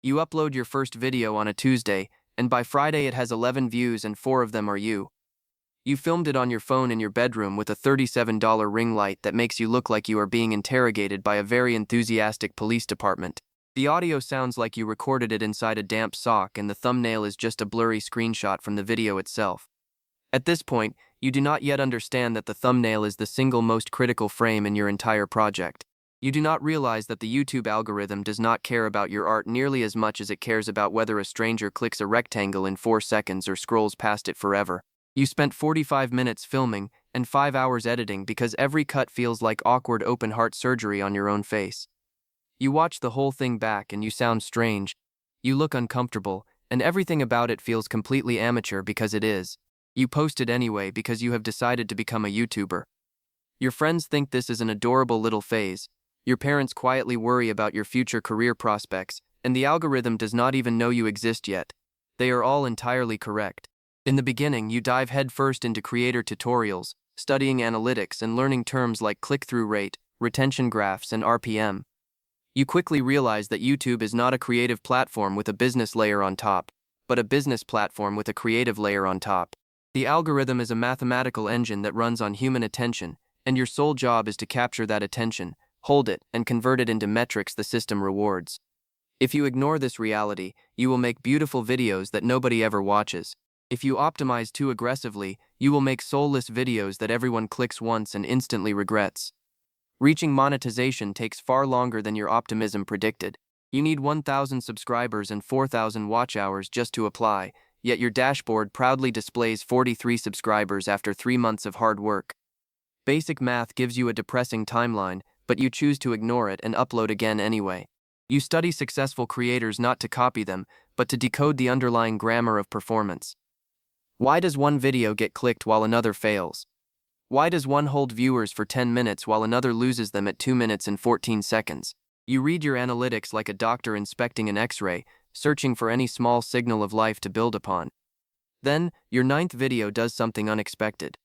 You upload your first video on a Tuesday, and by Friday it has 11 views and 4 of them are you. You filmed it on your phone in your bedroom with a $37 ring light that makes you look like you are being interrogated by a very enthusiastic police department. The audio sounds like you recorded it inside a damp sock, and the thumbnail is just a blurry screenshot from the video itself. At this point, you do not yet understand that the thumbnail is the single most critical frame in your entire project. You do not realize that the YouTube algorithm does not care about your art nearly as much as it cares about whether a stranger clicks a rectangle in 4 seconds or scrolls past it forever. You spent 45 minutes filming and 5 hours editing because every cut feels like awkward open heart surgery on your own face. You watch the whole thing back and you sound strange. You look uncomfortable, and everything about it feels completely amateur because it is. You post it anyway because you have decided to become a YouTuber. Your friends think this is an adorable little phase. Your parents quietly worry about your future career prospects, and the algorithm does not even know you exist yet. They are all entirely correct. In the beginning, you dive headfirst into creator tutorials, studying analytics and learning terms like click-through rate, retention graphs, and RPM. You quickly realize that YouTube is not a creative platform with a business layer on top, but a business platform with a creative layer on top. The algorithm is a mathematical engine that runs on human attention, and your sole job is to capture that attention, hold it, and convert it into metrics the system rewards. If you ignore this reality, you will make beautiful videos that nobody ever watches. If you optimize too aggressively, you will make soulless videos that everyone clicks once and instantly regrets. Reaching monetization takes far longer than your optimism predicted. You need 1,000 subscribers and 4,000 watch hours just to apply, yet your dashboard proudly displays 43 subscribers after 3 months of hard work. Basic math gives you a depressing timeline, but you choose to ignore it and upload again anyway. You study successful creators not to copy them, but to decode the underlying grammar of performance. Why does one video get clicked while another fails? Why does one hold viewers for 10 minutes while another loses them at 2 minutes and 14 seconds? You read your analytics like a doctor inspecting an X-ray, searching for any small signal of life to build upon. Then, your 9th video does something unexpected.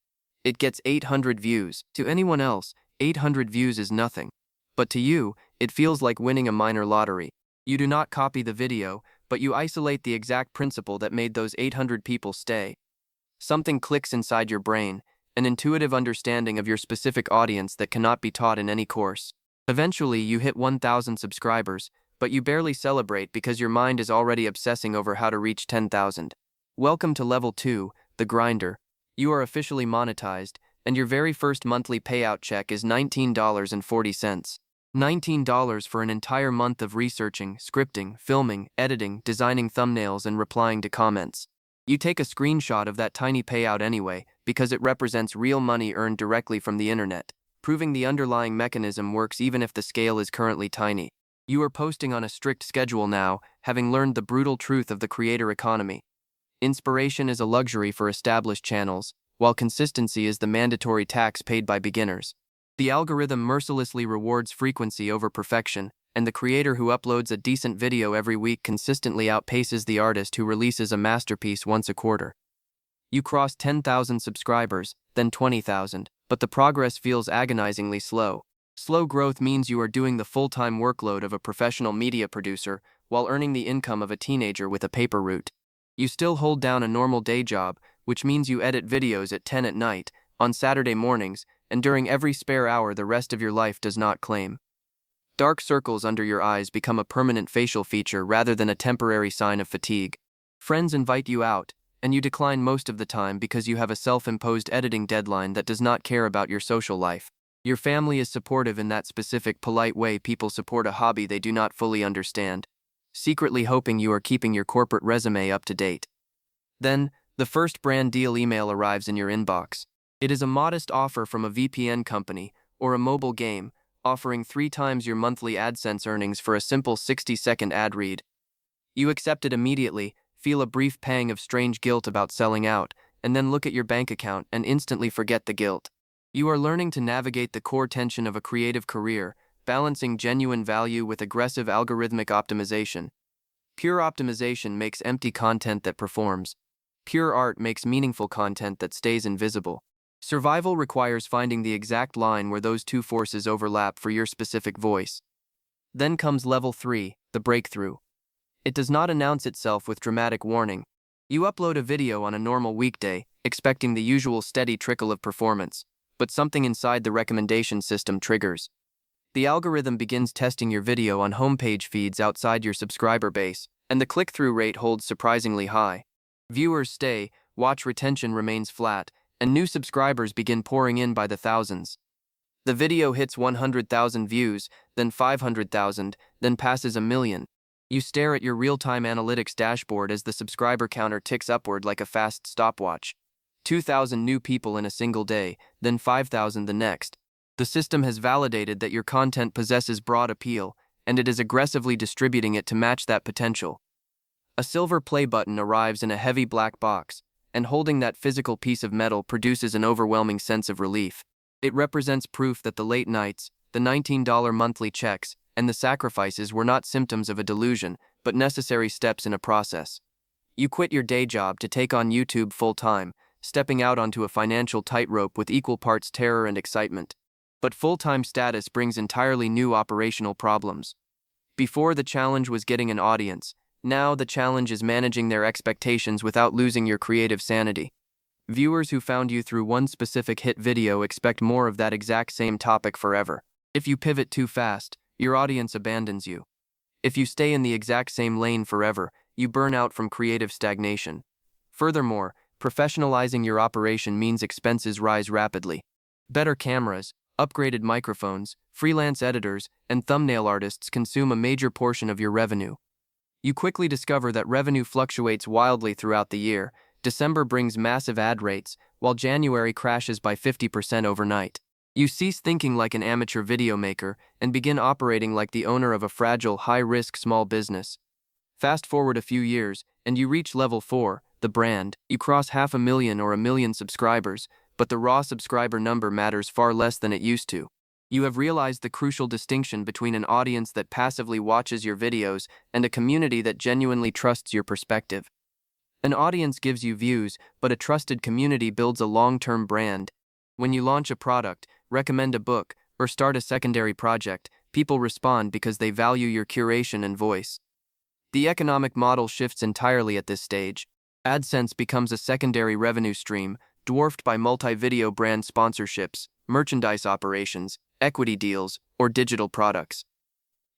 It gets 800 views. To anyone else, 800 views is nothing. But to you, it feels like winning a minor lottery. You do not copy the video, but you isolate the exact principle that made those 800 people stay. Something clicks inside your brain, an intuitive understanding of your specific audience that cannot be taught in any course. Eventually, you hit 1,000 subscribers, but you barely celebrate because your mind is already obsessing over how to reach 10,000. Welcome to level 2, the grinder. You are officially monetized, and your very first monthly payout check is $19.40. $19 for an entire month of researching, scripting, filming, editing, designing thumbnails, and replying to comments. You take a screenshot of that tiny payout anyway, because it represents real money earned directly from the internet, proving the underlying mechanism works even if the scale is currently tiny. You are posting on a strict schedule now, having learned the brutal truth of the creator economy. Inspiration is a luxury for established channels, while consistency is the mandatory tax paid by beginners. The algorithm mercilessly rewards frequency over perfection, and the creator who uploads a decent video every week consistently outpaces the artist who releases a masterpiece once a quarter. You cross 10,000 subscribers, then 20,000, but the progress feels agonizingly slow. Slow growth means you are doing the full-time workload of a professional media producer while earning the income of a teenager with a paper route. You still hold down a normal day job, which means you edit videos at 10 at night, on Saturday mornings, and during every spare hour the rest of your life does not claim. Dark circles under your eyes become a permanent facial feature rather than a temporary sign of fatigue. Friends invite you out, and you decline most of the time because you have a self-imposed editing deadline that does not care about your social life. Your family is supportive in that specific polite way people support a hobby they do not fully understand, secretly hoping you are keeping your corporate resume up to date. Then, the first brand deal email arrives in your inbox. It is a modest offer from a VPN company or a mobile game, offering 3 times your monthly AdSense earnings for a simple 60-second ad read. You accept it immediately, feel a brief pang of strange guilt about selling out, and then look at your bank account and instantly forget the guilt. You are learning to navigate the core tension of a creative career, balancing genuine value with aggressive algorithmic optimization. Pure optimization makes empty content that performs. Pure art makes meaningful content that stays invisible. Survival requires finding the exact line where those two forces overlap for your specific voice. Then comes level 3, the breakthrough. It does not announce itself with dramatic warning. You upload a video on a normal weekday, expecting the usual steady trickle of performance, but something inside the recommendation system triggers. The algorithm begins testing your video on homepage feeds outside your subscriber base, and the click-through rate holds surprisingly high. Viewers stay, watch retention remains flat, and new subscribers begin pouring in by the thousands. The video hits 100,000 views, then 500,000, then passes 1 million. You stare at your real-time analytics dashboard as the subscriber counter ticks upward like a fast stopwatch. 2,000 new people in a single day, then 5,000 the next. The system has validated that your content possesses broad appeal, and it is aggressively distributing it to match that potential. A silver play button arrives in a heavy black box, and holding that physical piece of metal produces an overwhelming sense of relief. It represents proof that the late nights, the $19 monthly checks, and the sacrifices were not symptoms of a delusion, but necessary steps in a process. You quit your day job to take on YouTube full-time, stepping out onto a financial tightrope with equal parts terror and excitement. But full-time status brings entirely new operational problems. Before, the challenge was getting an audience. Now the challenge is managing their expectations without losing your creative sanity. Viewers who found you through one specific hit video expect more of that exact same topic forever. If you pivot too fast, your audience abandons you. If you stay in the exact same lane forever, you burn out from creative stagnation. Furthermore, professionalizing your operation means expenses rise rapidly. Better cameras, upgraded microphones, freelance editors, and thumbnail artists consume a major portion of your revenue. You quickly discover that revenue fluctuates wildly throughout the year. December brings massive ad rates, while January crashes by 50% overnight. You cease thinking like an amateur video maker and begin operating like the owner of a fragile, high-risk small business. Fast forward a few years, and you reach level 4, the brand. You cross 500,000 or 1 million subscribers, but the raw subscriber number matters far less than it used to. You have realized the crucial distinction between an audience that passively watches your videos and a community that genuinely trusts your perspective. An audience gives you views, but a trusted community builds a long-term brand. When you launch a product, recommend a book, or start a secondary project, people respond because they value your curation and voice. The economic model shifts entirely at this stage. AdSense becomes a secondary revenue stream, dwarfed by multi-video brand sponsorships, merchandise operations, equity deals, or digital products.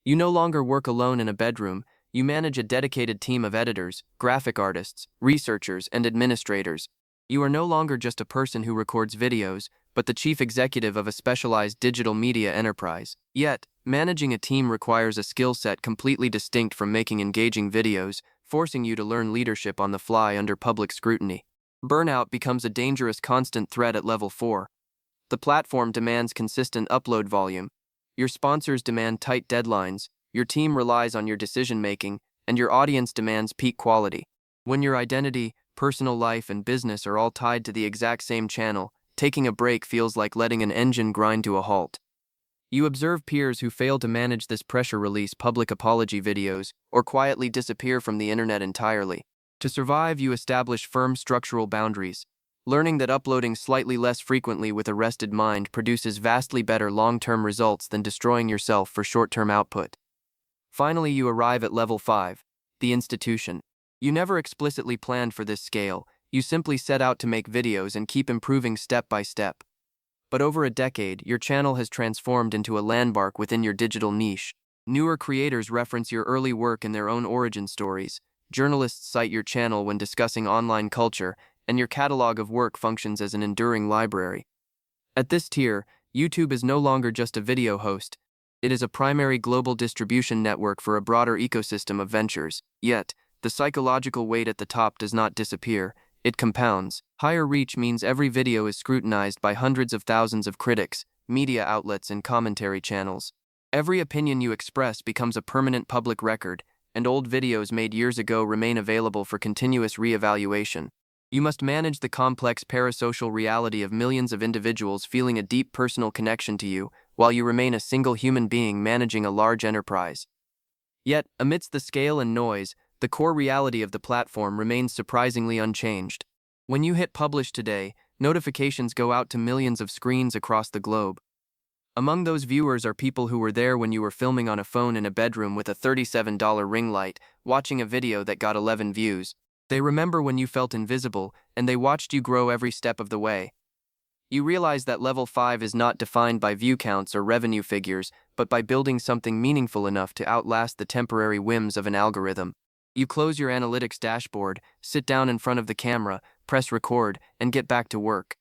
You no longer work alone in a bedroom. You manage a dedicated team of editors, graphic artists, researchers, and administrators. You are no longer just a person who records videos, but the chief executive of a specialized digital media enterprise. Yet, managing a team requires a skill set completely distinct from making engaging videos, forcing you to learn leadership on the fly under public scrutiny. Burnout becomes a dangerous constant threat at level 4. The platform demands consistent upload volume. Your sponsors demand tight deadlines. Your team relies on your decision-making, and your audience demands peak quality. When your identity, personal life, and business are all tied to the exact same channel, taking a break feels like letting an engine grind to a halt. You observe peers who fail to manage this pressure release public apology videos, or quietly disappear from the internet entirely. To survive, you establish firm structural boundaries. Learning that uploading slightly less frequently with a rested mind produces vastly better long-term results than destroying yourself for short-term output. Finally, you arrive at level 5, the institution. You never explicitly planned for this scale. You simply set out to make videos and keep improving step by step. But over a decade, your channel has transformed into a landmark within your digital niche. Newer creators reference your early work in their own origin stories. Journalists cite your channel when discussing online culture, and your catalog of work functions as an enduring library. At this tier, YouTube is no longer just a video host. It is a primary global distribution network for a broader ecosystem of ventures. Yet, the psychological weight at the top does not disappear. It compounds. Higher reach means every video is scrutinized by hundreds of thousands of critics, media outlets, and commentary channels. Every opinion you express becomes a permanent public record, and old videos made years ago remain available for continuous re-evaluation. You must manage the complex parasocial reality of millions of individuals feeling a deep personal connection to you, while you remain a single human being managing a large enterprise. Yet, amidst the scale and noise, the core reality of the platform remains surprisingly unchanged. When you hit publish today, notifications go out to millions of screens across the globe. Among those viewers are people who were there when you were filming on a phone in a bedroom with a $37 ring light, watching a video that got 11 views. They remember when you felt invisible, and they watched you grow every step of the way. You realize that level 5 is not defined by view counts or revenue figures, but by building something meaningful enough to outlast the temporary whims of an algorithm. You close your analytics dashboard, sit down in front of the camera, press record, and get back to work.